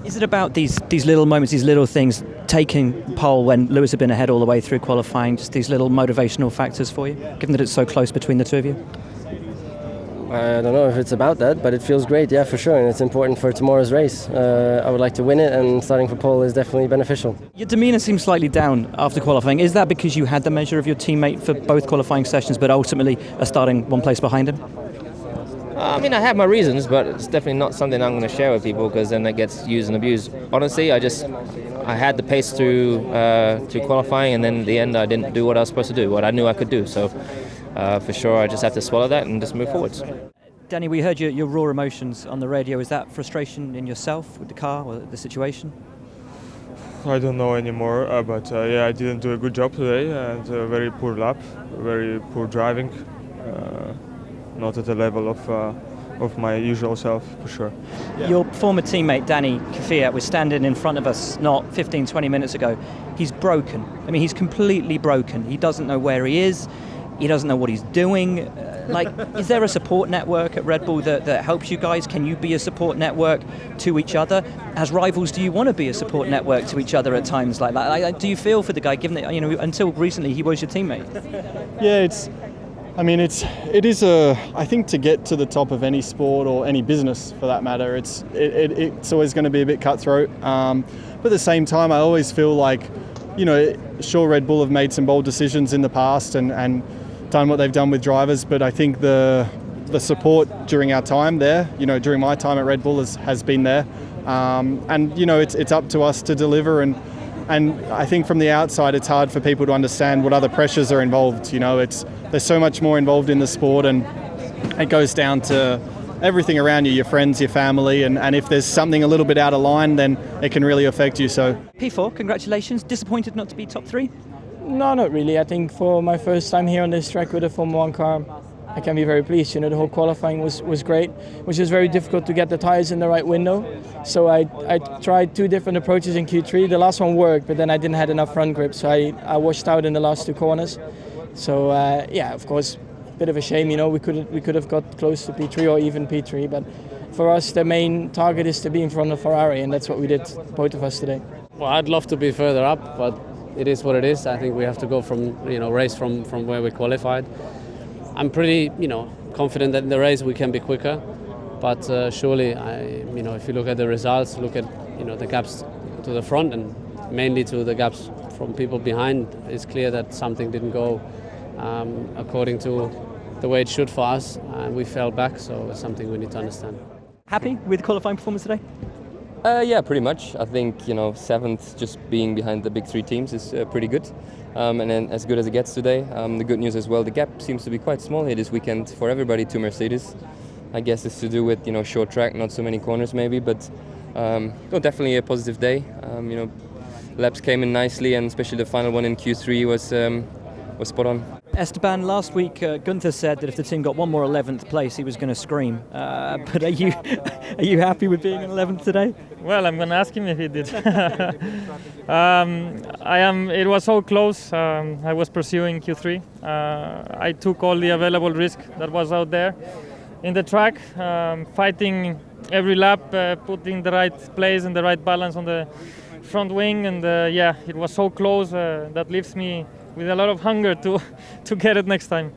Is it about these little moments, these little things, taking pole when Lewis had been ahead all the way through qualifying, just these little motivational factors for you, given that it's so close between the two of you? I don't know if it's about that, but it feels great, yeah, for sure, and it's important for tomorrow's race. I would like to win it, and starting for pole is definitely beneficial. Your demeanour seems slightly down after qualifying. Is that because you had the measure of your teammate for both qualifying sessions, but ultimately are starting one place behind him? I mean, I have my reasons, but it's definitely not something I'm going to share with people because then it gets used and abused. Honestly, I had the pace through qualifying, and then in the end I didn't do what I was supposed to do, what I knew I could do. So for sure I just have to swallow that and just move forwards. Danny, we heard your raw emotions on the radio. Is that frustration in yourself with the car or the situation? I don't know anymore, but yeah, I didn't do a good job today, and a very poor lap, very poor driving. Not at the level of my usual self, for sure. Yeah. Your former teammate, Daniil Kvyat, was standing in front of us not 15, 20 minutes ago. He's broken. I mean, he's completely broken. He doesn't know where he is. He doesn't know what he's doing. Is there a support network at Red Bull that helps you guys? Can you be a support network to each other? As rivals, do you want to be a support network to each other at times like that? Do you feel for the guy, given that, until recently he was your teammate? Yeah, it is I think to get to the top of any sport or any business for that matter, it's always going to be a bit cutthroat. But at the same time, I always feel like, sure, Red Bull have made some bold decisions in the past and done what they've done with drivers, but I think the support during our time there, during my time at Red Bull has been there. It's up to us to deliver, and I think from the outside it's hard for people to understand what other pressures are involved. There's so much more involved in the sport, and it goes down to everything around you, your friends, your family, and if there's something a little bit out of line, then it can really affect you. So P4, congratulations. Disappointed not to be top 3? No, not really. I think for my first time here on this track with a Formula 1 car, I can be very pleased. The whole qualifying was great, which is very difficult to get the tyres in the right window. So I tried 2 different approaches in Q3. The last one worked, but then I didn't have enough front grip, so I washed out in the last 2 corners. So yeah, of course, a bit of a shame. We could have got close to P3 or even P3, but for us the main target is to be in front of Ferrari, and that's what we did, both of us today. Well, I'd love to be further up, but it is what it is. I think we have to go from race from where we qualified. I'm pretty confident that in the race we can be quicker, but surely if you look at the results, look at the gaps to the front and mainly to the gaps from people behind, it's clear that something didn't go according to the way it should for us, and we fell back, so it's something we need to understand. Happy with the qualifying performance today? Yeah, pretty much. I think 7th, just being behind the big 3 teams is pretty good, and then as good as it gets today. The good news as well, the gap seems to be quite small here this weekend for everybody to Mercedes. I guess it's to do with short track, not so many corners maybe, but definitely a positive day. Laps came in nicely, and especially the final one in Q3 was spot on. Esteban, last week Gunther said that if the team got one more 11th place, he was going to scream. But are you happy with being in 11th today? Well, I'm going to ask him if he did. I am. It was so close. I was pursuing Q3. I took all the available risk that was out there in the track, fighting every lap, putting the right place and the right balance on the front wing, and yeah, it was so close. That leaves me with a lot of hunger to get it next time.